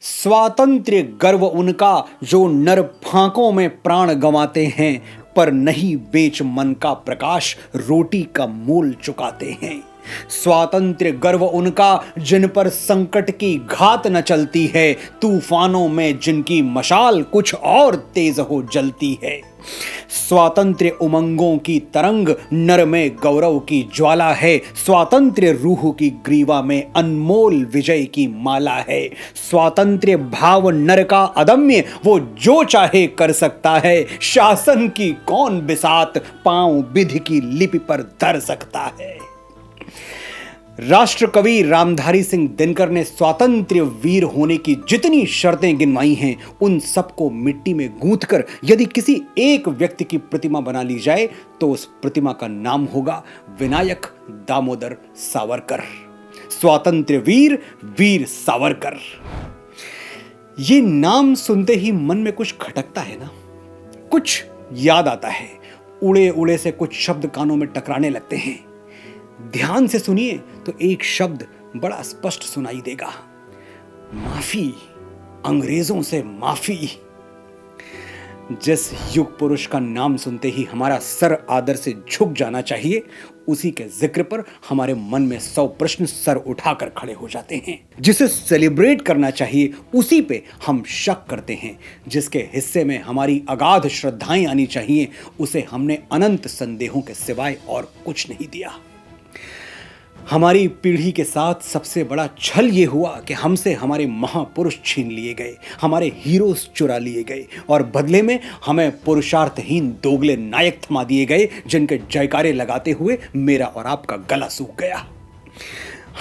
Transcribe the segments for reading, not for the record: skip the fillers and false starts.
स्वातंत्र्य गर्व उनका जो नर फांकों में प्राण गंवाते हैं, पर नहीं बेच मन का प्रकाश रोटी का मोल चुकाते हैं। स्वातंत्र्य गर्व उनका जिन पर संकट की घात न चलती है, तूफानों में जिनकी मशाल कुछ और तेज हो जलती है। स्वातंत्र्य उमंगों की तरंग, नर में गौरव की ज्वाला है। स्वातंत्र्य रूह की ग्रीवा में अनमोल विजय की माला है। स्वातंत्र्य भाव नर का अदम्य, वो जो चाहे कर सकता है। शासन की कौन बिसात पांव विधि की लिपि पर धर सकता है। राष्ट्र कवि रामधारी सिंह दिनकर ने स्वातंत्र्य वीर होने की जितनी शर्तें गिनवाई हैं, उन सबको मिट्टी में गूंथकर यदि किसी एक व्यक्ति की प्रतिमा बना ली जाए तो उस प्रतिमा का नाम होगा विनायक दामोदर सावरकर। स्वातंत्र्य वीर, वीर सावरकर। ये नाम सुनते ही मन में कुछ खटकता है ना, कुछ याद आता है। उड़े उड़े से कुछ शब्द कानों में टकराने लगते हैं। ध्यान से सुनिए तो एक शब्द बड़ा स्पष्ट सुनाई देगा, माफी, अंग्रेजों से माफी। जिस युग पुरुष का नाम सुनते ही हमारा सर आदर से झुक जाना चाहिए, उसी के जिक्र पर हमारे मन में 100 प्रश्न सर उठाकर खड़े हो जाते हैं। जिसे सेलिब्रेट करना चाहिए, उसी पे हम शक करते हैं। जिसके हिस्से में हमारी अगाध श्रद्धाएं आनी चाहिए, उसे हमने अनंत संदेहों के सिवाय और कुछ नहीं दिया। हमारी पीढ़ी के साथ सबसे बड़ा छल ये हुआ कि हमसे हमारे महापुरुष छीन लिए गए, हमारे हीरोज चुरा लिए गए और बदले में हमें पुरुषार्थहीन दोगले नायक थमा दिए गए, जिनके जयकारे लगाते हुए मेरा और आपका गला सूख गया।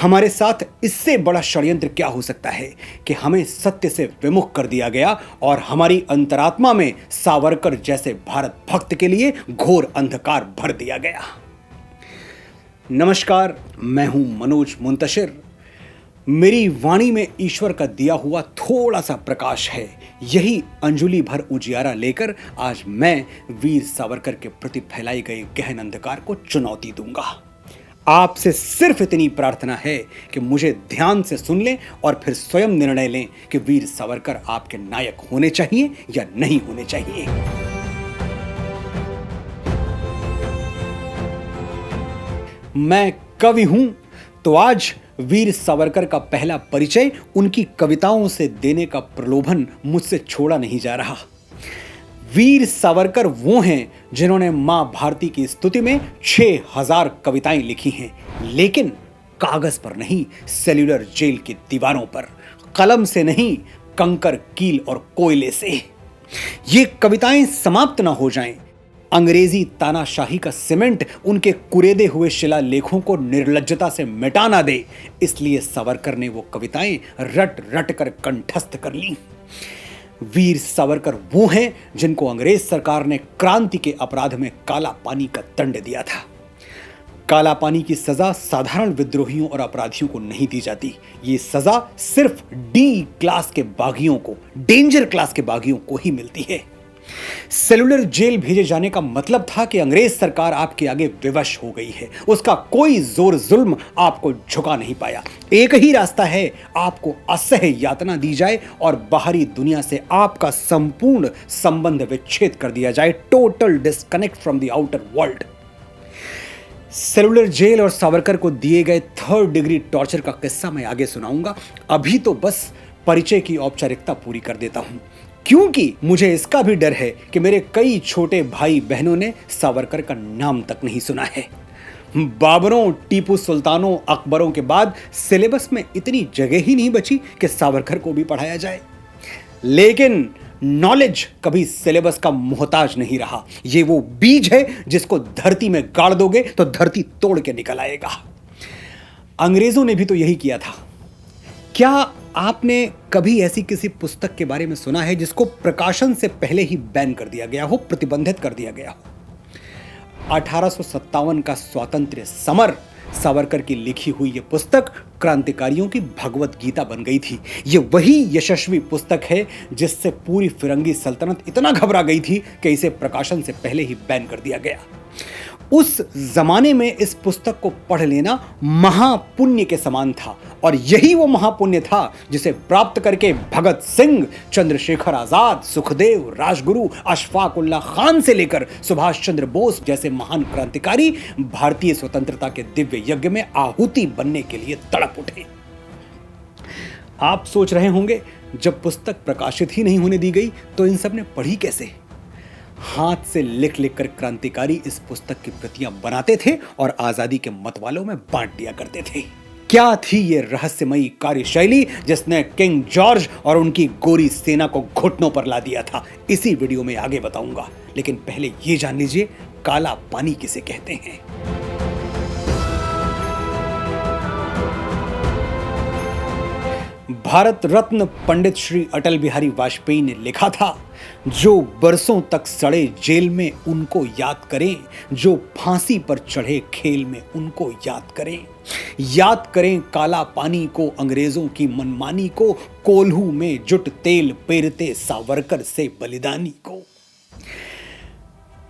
हमारे साथ इससे बड़ा षड्यंत्र क्या हो सकता है कि हमें सत्य से विमुख कर दिया गया और हमारी अंतरात्मा में सावरकर जैसे भारत भक्त के लिए घोर अंधकार भर दिया गया। नमस्कार, मैं हूं मनोज मुंतशिर। मेरी वाणी में ईश्वर का दिया हुआ थोड़ा सा प्रकाश है। यही अंजुलि भर उजियारा लेकर आज मैं वीर सावरकर के प्रति फैलाई गई गहन अंधकार को चुनौती दूंगा। आपसे सिर्फ इतनी प्रार्थना है कि मुझे ध्यान से सुन लें और फिर स्वयं निर्णय लें कि वीर सावरकर आपके नायक होने चाहिए या नहीं होने चाहिए। मैं कवि हूं तो आज वीर सावरकर का पहला परिचय उनकी कविताओं से देने का प्रलोभन मुझसे छोड़ा नहीं जा रहा। वीर सावरकर वो हैं जिन्होंने मां भारती की स्तुति में 6000 कविताएं लिखी हैं, लेकिन कागज पर नहीं, सेल्यूलर जेल की दीवारों पर, कलम से नहीं, कंकर, कील और कोयले से। ये कविताएं समाप्त ना हो जाएं, अंग्रेजी तानाशाही का सीमेंट उनके कुरेदे हुए शिलालेखों को निर्लज्जता से मिटा ना दे, इसलिए सावरकर ने वो कविताएं रट रट कर कंठस्थ कर ली। वीर सावरकर वो हैं जिनको अंग्रेज सरकार ने क्रांति के अपराध में काला पानी का दंड दिया था। काला पानी की सजा साधारण विद्रोहियों और अपराधियों को नहीं दी जाती। ये सजा सिर्फ डी क्लास के बागियों को, डेंजर क्लास के बागियों को ही मिलती है। सेलुलर जेल भेजे जाने का मतलब था कि अंग्रेज सरकार आपके आगे विवश हो गई है। उसका कोई जोर जुल्म आपको झुका नहीं पाया। एक ही रास्ता है, आपको असह्य यातना दी जाए और बाहरी दुनिया से आपका संपूर्ण संबंध विच्छेद कर दिया जाए। Total disconnect from the outer world. Cellular jail और सावरकर को दिए गए 3rd डिग्री टॉर्चर का किस्सा मैं आगे सुनाऊंगा। अभी तो बस परिचय की औपचारिकता पूरी कर देता हूं, क्योंकि मुझे इसका भी डर है कि मेरे कई छोटे भाई बहनों ने सावरकर का नाम तक नहीं सुना है। बाबरों, टीपू सुल्तानों, अकबरों के बाद सिलेबस में इतनी जगह ही नहीं बची कि सावरकर को भी पढ़ाया जाए। लेकिन नॉलेज कभी सिलेबस का मोहताज नहीं रहा। ये वो बीज है जिसको धरती में गाड़ दोगे तो धरती तोड़ के निकल आएगा। अंग्रेजों ने भी तो यही किया था। क्या आपने कभी ऐसी किसी पुस्तक के बारे में सुना है जिसको प्रकाशन से पहले ही बैन कर दिया गया हो, प्रतिबंधित कर दिया गया हो? 1857 का स्वातंत्र्य समर, सावरकर की लिखी हुई यह पुस्तक क्रांतिकारियों की भगवत गीता बन गई थी। ये वही यशस्वी पुस्तक है जिससे पूरी फिरंगी सल्तनत इतना घबरा गई थी कि इसे प्रकाशन से पहले ही बैन कर दिया गया। उस जमाने में इस पुस्तक को पढ़ लेना महापुण्य के समान था और यही वो महापुण्य था जिसे प्राप्त करके भगत सिंह, चंद्रशेखर आजाद, सुखदेव, राजगुरु, अशफाक उल्लाह खान से लेकर सुभाष चंद्र बोस जैसे महान क्रांतिकारी भारतीय स्वतंत्रता के दिव्य यज्ञ में आहुति बनने के लिए तड़प उठे। आप सोच रहे होंगे, जब पुस्तक प्रकाशित ही नहीं होने दी गई तो इन सब ने पढ़ी कैसे? हाथ से लिख लिख कर क्रांतिकारी इस पुस्तक की प्रतियां बनाते थे और आजादी के मतवालों में बांट दिया करते थे। क्या थी ये रहस्यमयी कार्यशैली जिसने किंग जॉर्ज और उनकी गोरी सेना को घुटनों पर ला दिया था? इसी वीडियो में आगे बताऊंगा, लेकिन पहले ये जान लीजिए काला पानी किसे कहते हैं। भारत रत्न पंडित श्री अटल बिहारी वाजपेयी ने लिखा था, जो बरसों तक सड़े जेल में उनको याद करें, जो फांसी पर चढ़े खेल में उनको याद करें काला पानी को, अंग्रेजों की मनमानी को, कोल्हू में जुट तेल पेरते सावरकर से बलिदानी को।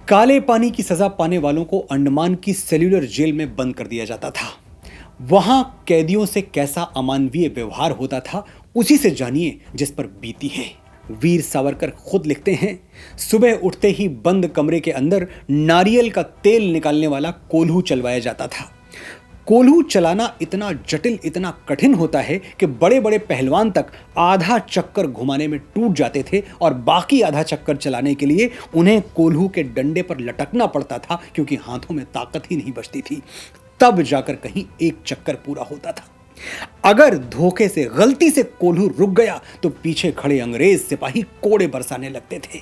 काले पानी की सजा पाने वालों को अंडमान की सेल्यूलर जेल में बंद कर दिया जाता था। वहां कैदियों से कैसा अमानवीय व्यवहार होता था, उसी से जानिए जिस पर बीती है। वीर सावरकर खुद लिखते हैं, सुबह उठते ही बंद कमरे के अंदर नारियल का तेल निकालने वाला कोल्हू चलवाया जाता था। कोल्हू चलाना इतना जटिल, इतना कठिन होता है कि बड़े बड़े पहलवान तक आधा चक्कर घुमाने में टूट जाते थे और बाकी आधा चक्कर चलाने के लिए उन्हें कोल्हू के डंडे पर लटकना पड़ता था, क्योंकि हाथों में ताकत ही नहीं बचती थी। तब जाकर कहीं एक चक्कर पूरा होता था। अगर धोखे से, गलती से कोल्हू रुक गया तो पीछे खड़े अंग्रेज सिपाही कोड़े बरसाने लगते थे।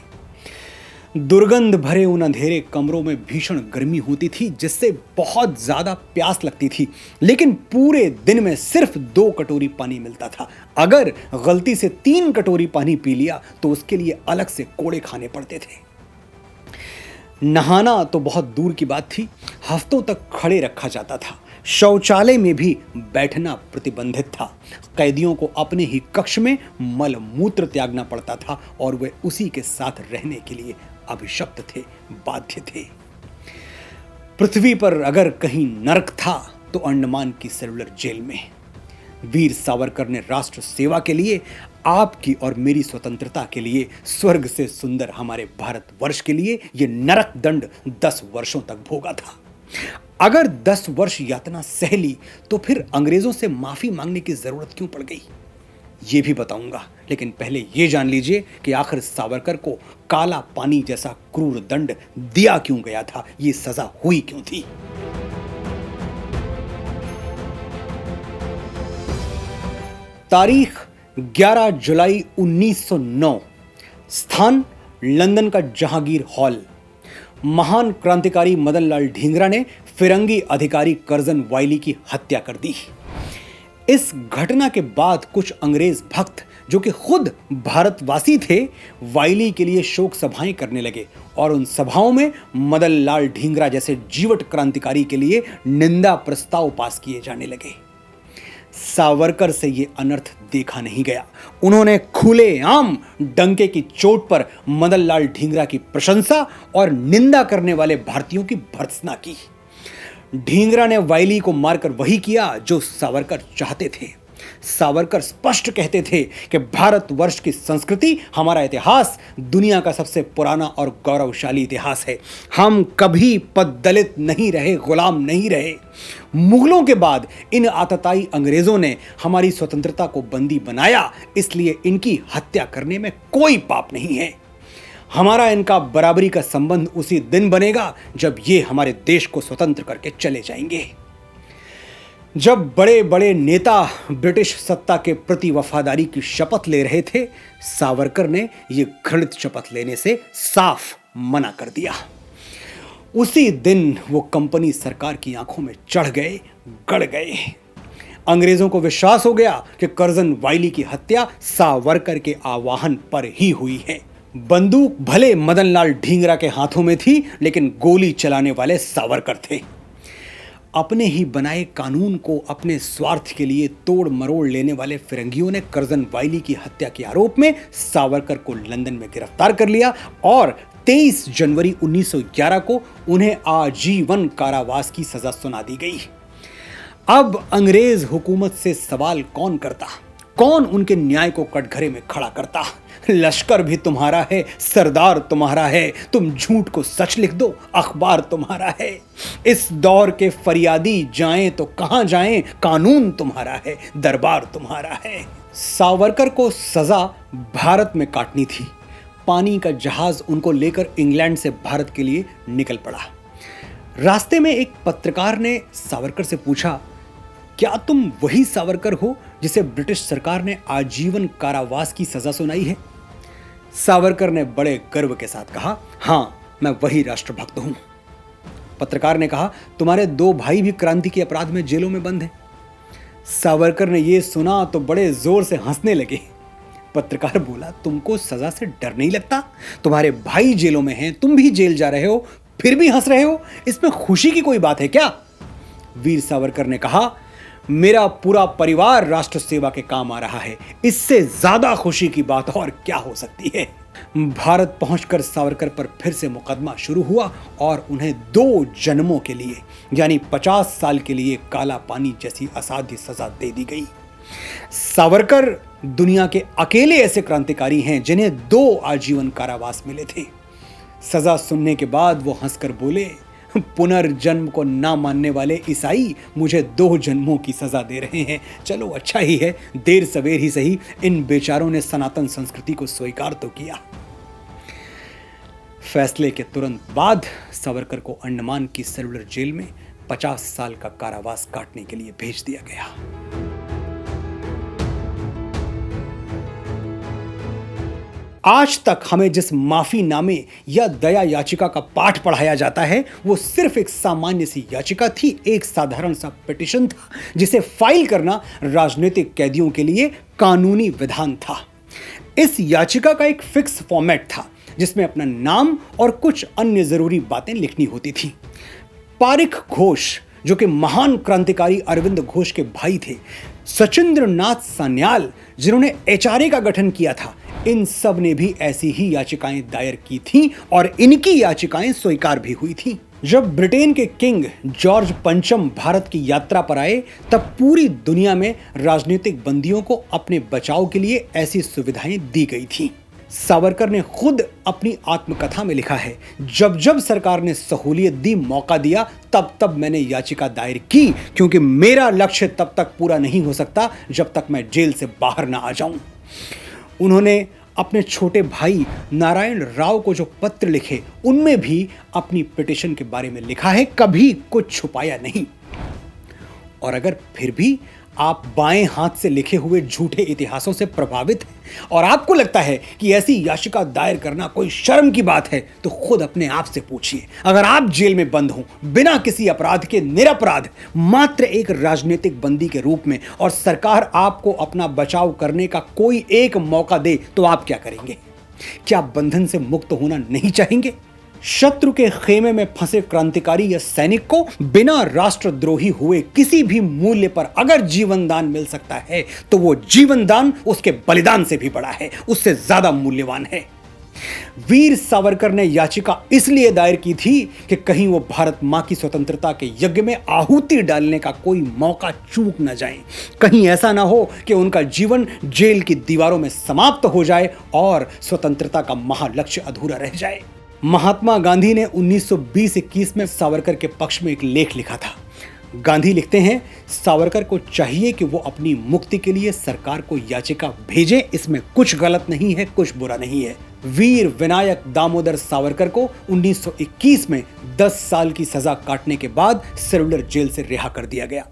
दुर्गंध भरे उन अंधेरे कमरों में भीषण गर्मी होती थी, जिससे बहुत ज्यादा प्यास लगती थी, लेकिन पूरे दिन में सिर्फ 2 कटोरी पानी मिलता था। अगर गलती से 3 कटोरी पानी पी लिया तो उसके लिए अलग से कोड़े खाने पड़ते थे। नहाना तो बहुत दूर की बात थी, हफ्तों तक खड़े रखा जाता था। शौचालय में भी बैठना प्रतिबंधित था। कैदियों को अपने ही कक्ष में मल मूत्र त्यागना पड़ता था और वे उसी के साथ रहने के लिए अभिशप्त थे, बाध्य थे। पृथ्वी पर अगर कहीं नरक था तो अंडमान की सेल्यूलर जेल में। वीर सावरकर ने राष्ट्र सेवा के लिए, आपकी और मेरी स्वतंत्रता के लिए, स्वर्ग से सुंदर हमारे भारतवर्ष के लिए ये नरक दंड 10 वर्षों तक भोगा था। अगर 10 वर्ष यातना सह ली तो फिर अंग्रेजों से माफी मांगने की जरूरत क्यों पड़ गई, ये भी बताऊंगा। लेकिन पहले ये जान लीजिए कि आखिर सावरकर को काला पानी जैसा क्रूर दंड दिया क्यों गया था, ये सजा हुई क्यों थी। तारीख 11 जुलाई 1909, स्थान लंदन का जहांगीर हॉल। महान क्रांतिकारी मदनलाल ढींगरा ने फिरंगी अधिकारी कर्जन वाइली की हत्या कर दी। इस घटना के बाद कुछ अंग्रेज भक्त, जो कि खुद भारतवासी थे, वाइली के लिए शोक सभाएं करने लगे और उन सभाओं में मदनलाल ढींगरा जैसे जीवट क्रांतिकारी के लिए निंदा प्रस्ताव पास किए जाने लगे। सावरकर से ये अनर्थ देखा नहीं गया। उन्होंने खुलेआम डंके की चोट पर मदनलाल ढींगरा की प्रशंसा और निंदा करने वाले भारतीयों की भर्त्सना की। ढींगरा ने वाइली को मारकर वही किया जो सावरकर चाहते थे। सावरकर स्पष्ट कहते थे कि भारतवर्ष की संस्कृति, हमारा इतिहास दुनिया का सबसे पुराना और गौरवशाली इतिहास है। हम कभी पददलित नहीं रहे, गुलाम नहीं रहे। मुगलों के बाद इन आतताई अंग्रेजों ने हमारी स्वतंत्रता को बंदी बनाया, इसलिए इनकी हत्या करने में कोई पाप नहीं है। हमारा इनका बराबरी का संबंध उसी दिन बनेगा जब ये हमारे देश को स्वतंत्र करके चले जाएंगे। जब बड़े बड़े नेता ब्रिटिश सत्ता के प्रति वफादारी की शपथ ले रहे थे, सावरकर ने यह घृणित शपथ लेने से साफ मना कर दिया। उसी दिन वो कंपनी सरकार की आंखों में चढ़ गए, गड़ गए। अंग्रेजों को विश्वास हो गया कि कर्जन वाइली की हत्या सावरकर के आह्वान पर ही हुई है। बंदूक भले मदनलाल ढींगरा के हाथों में थी, लेकिन गोली चलाने वाले सावरकर थे। अपने ही बनाए कानून को अपने स्वार्थ के लिए तोड़ मरोड़ लेने वाले फिरंगियों ने कर्जन वाइली की हत्या के आरोप में सावरकर को लंदन में गिरफ्तार कर लिया और 23 जनवरी 1911 को उन्हें आजीवन कारावास की सजा सुना दी गई। अब अंग्रेज हुकूमत से सवाल कौन करता, कौन उनके न्याय को कटघरे में खड़ा करता? लश्कर भी तुम्हारा है, सरदार तुम्हारा है, तुम झूठ को सच लिख दो, अखबार तुम्हारा है। इस दौर के फरियादी जाएं तो कहां जाएं, कानून तुम्हारा है, दरबार तुम्हारा है। सावरकर को सजा भारत में काटनी थी। पानी का जहाज उनको लेकर इंग्लैंड से भारत के लिए निकल पड़ा। रास्ते में एक पत्रकार ने सावरकर से पूछा, क्या तुम वही सावरकर हो जिसे ब्रिटिश सरकार ने आजीवन कारावास की सजा सुनाई है? सावरकर ने बड़े गर्व के साथ कहा, हां, मैं वही राष्ट्रभक्त हूं। पत्रकार ने कहा, तुम्हारे 2 भाई भी क्रांति के अपराध में जेलों में बंद हैं। सावरकर ने यह सुना तो बड़े जोर से हंसने लगे। पत्रकार बोला, तुमको सजा से डर नहीं लगता? तुम्हारे भाई जेलों में हैं, तुम भी जेल जा रहे हो, फिर भी हंस रहे हो, इसमें खुशी की कोई बात है क्या? वीर सावरकर ने कहा, मेरा पूरा परिवार राष्ट्र सेवा के काम आ रहा है, इससे ज्यादा खुशी की बात और क्या हो सकती है। भारत पहुंचकर सावरकर पर फिर से मुकदमा शुरू हुआ और उन्हें 2 जन्मों के लिए यानी 50 साल के लिए काला पानी जैसी असाध्य सजा दे दी गई। सावरकर दुनिया के अकेले ऐसे क्रांतिकारी हैं जिन्हें 2 आजीवन कारावास मिले थे। सजा सुनने के बाद वो हंसकर बोले, पुनर्जन्म को ना मानने वाले ईसाई मुझे 2 जन्मों की सजा दे रहे हैं। चलो अच्छा ही है, देर सवेर ही सही इन बेचारों ने सनातन संस्कृति को स्वीकार तो किया। फैसले के तुरंत बाद सावरकर को अंडमान की सेलुलर जेल में 50 साल का कारावास काटने के लिए भेज दिया गया। आज तक हमें जिस माफीनामे या दया याचिका का पाठ पढ़ाया जाता है वो सिर्फ एक सामान्य सी याचिका थी, एक साधारण सा पिटीशन था जिसे फाइल करना राजनीतिक कैदियों के लिए कानूनी विधान था। इस याचिका का एक फिक्स फॉर्मेट था जिसमें अपना नाम और कुछ अन्य जरूरी बातें लिखनी होती थी। पारिख घोष जो कि महान क्रांतिकारी अरविंद घोष के भाई थे, सचिंद्र नाथ सान्याल जिन्होंने एचआरए का गठन किया था, इन सब ने भी ऐसी ही याचिकाएं दायर की थीं और इनकी याचिकाएं स्वीकार भी हुई थीं। जब ब्रिटेन के किंग जॉर्ज पंचम भारत की यात्रा पर आए तब पूरी दुनिया में राजनीतिक बंदियों को अपने बचाव के लिए ऐसी सुविधाएं दी गई थीं। सावरकर ने खुद अपनी आत्मकथा में लिखा है, जब जब सरकार ने सहूलियत दी, मौका दिया, तब तब मैंने याचिका दायर की, क्योंकि मेरा लक्ष्य तब तक पूरा नहीं हो सकता जब तक मैं जेल से बाहर ना आ जाऊं। उन्होंने अपने छोटे भाई नारायण राव को जो पत्र लिखे उनमें भी अपनी पिटीशन के बारे में लिखा है, कभी कुछ छुपाया नहीं। और अगर फिर भी आप बाएं हाथ से लिखे हुए झूठे इतिहासों से प्रभावित हैं और आपको लगता है कि ऐसी याचिका दायर करना कोई शर्म की बात है, तो खुद अपने आप से पूछिए, अगर आप जेल में बंद हों बिना किसी अपराध के, निरपराध, मात्र एक राजनीतिक बंदी के रूप में, और सरकार आपको अपना बचाव करने का कोई एक मौका दे, तो आप क्या करेंगे? क्या बंधन से मुक्त होना नहीं चाहेंगे? शत्रु के खेमे में फंसे क्रांतिकारी या सैनिक को बिना राष्ट्रद्रोही हुए किसी भी मूल्य पर अगर जीवन दान मिल सकता है तो वो जीवन दान उसके बलिदान से भी बड़ा है, उससे ज्यादा मूल्यवान है। वीर सावरकर ने याचिका इसलिए दायर की थी कि कहीं वो भारत मां की स्वतंत्रता के यज्ञ में आहुति डालने का कोई मौका चूक न जाए, कहीं ऐसा ना हो कि उनका जीवन जेल की दीवारों में समाप्त हो जाए और स्वतंत्रता का महालक्ष्य अधूरा रह जाए। महात्मा गांधी ने 1920-21 में सावरकर के पक्ष में एक लेख लिखा था। गांधी लिखते हैं, सावरकर को चाहिए कि वो अपनी मुक्ति के लिए सरकार को याचिका भेजें, इसमें कुछ गलत नहीं है, कुछ बुरा नहीं है। वीर विनायक दामोदर सावरकर को 1921 में 10 साल की सजा काटने के बाद सेलुलर जेल से रिहा कर दिया गया।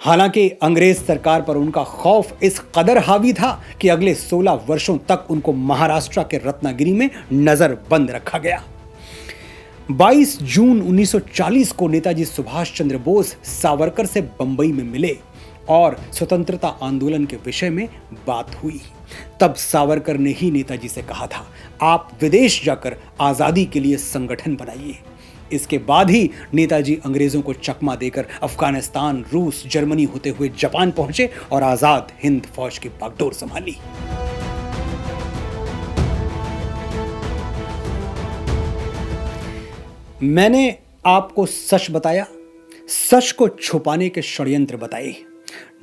हालांकि अंग्रेज सरकार पर उनका खौफ इस कदर हावी था कि अगले 16 वर्षों तक उनको महाराष्ट्र के रत्नागिरी में नजरबंद रखा गया। 22 जून 1940 को नेताजी सुभाष चंद्र बोस सावरकर से बंबई में मिले और स्वतंत्रता आंदोलन के विषय में बात हुई। तब सावरकर ने ही नेताजी से कहा था, आप विदेश जाकर आजादी के लिए संगठन बनाइए। इसके बाद ही नेताजी अंग्रेजों को चकमा देकर अफगानिस्तान, रूस, जर्मनी होते हुए जापान पहुंचे और आजाद हिंद फौज की बागडोर संभाली। मैंने आपको सच बताया, सच को छुपाने के षड्यंत्र बताए।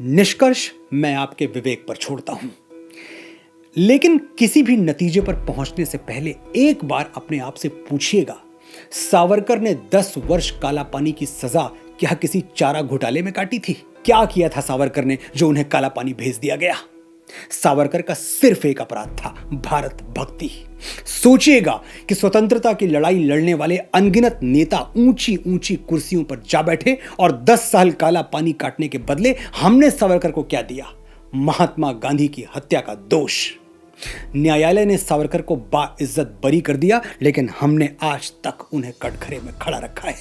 निष्कर्ष मैं आपके विवेक पर छोड़ता हूं। लेकिन किसी भी नतीजे पर पहुंचने से पहले एक बार अपने आप से पूछिएगा, सावरकर ने 10 वर्ष काला पानी की सजा क्या किसी चारा घोटाले में काटी थी? क्या किया था सावरकर ने जो उन्हें काला पानी भेज दिया गया? सावरकर का सिर्फ एक अपराध था, भारत भक्ति। सोचिएगा कि स्वतंत्रता की लड़ाई लड़ने वाले अनगिनत नेता ऊंची ऊंची कुर्सियों पर जा बैठे और 10 साल काला पानी काटने के बदले हमने सावरकर को क्या दिया? महात्मा गांधी की हत्या का दोष। न्यायालय ने सावरकर को बाइज्जत बरी कर दिया, लेकिन हमने आज तक उन्हें कटघरे में खड़ा रखा है।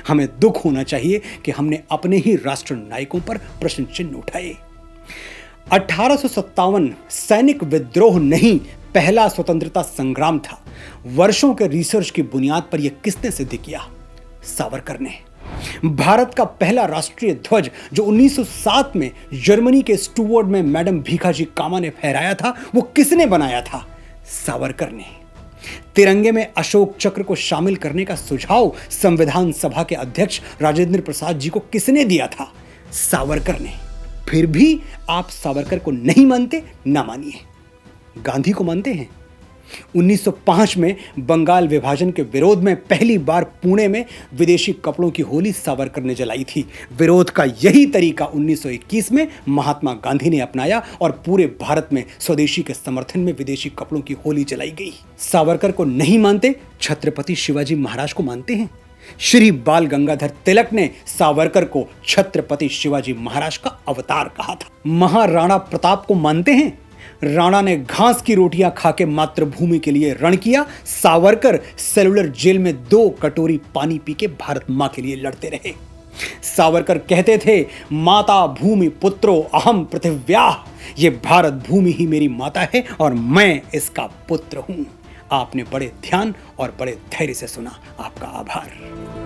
हमें दुख होना चाहिए कि हमने अपने ही राष्ट्र नायकों पर प्रश्न चिन्ह उठाए। 1857 सैनिक विद्रोह नहीं, पहला स्वतंत्रता संग्राम था। वर्षों के रिसर्च की बुनियाद पर यह किसने सिद्ध किया? सावरकर ने। भारत का पहला राष्ट्रीय ध्वज जो 1907 में जर्मनी के स्टुअर्ट में मैडम भीखाजी कामा ने फहराया था, वो किसने बनाया था? सावरकर ने। तिरंगे में अशोक चक्र को शामिल करने का सुझाव संविधान सभा के अध्यक्ष राजेंद्र प्रसाद जी को किसने दिया था? सावरकर ने। फिर भी आप सावरकर को नहीं मानते? ना मानिए, गांधी को मानते हैं। 1905 में बंगाल विभाजन के विरोध में पहली बार पुणे में विदेशी कपड़ों की होली सावरकर ने जलाई थी। विरोध का यही तरीका 1921 में महात्मा गांधी ने अपनाया और पूरे भारत में स्वदेशी के समर्थन में विदेशी कपड़ों की होली जलाई गई। सावरकर को नहीं मानते, छत्रपति शिवाजी महाराज को मानते हैं। श्री बाल गंगाधर तिलक ने सावरकर को छत्रपति शिवाजी महाराज का अवतार कहा था। महाराणा प्रताप को मानते हैं? राणा ने घास की रोटियां खाके मातृभूमि के लिए रण किया। सावरकर सेलुलर जेल में 2 कटोरी पानी पी के भारत मां के लिए लड़ते रहे। सावरकर कहते थे, माता भूमि पुत्रो अहम पृथिव्याः, ये भारत भूमि ही मेरी माता है और मैं इसका पुत्र हूं। आपने बड़े ध्यान और बड़े धैर्य से सुना। आपका आभार।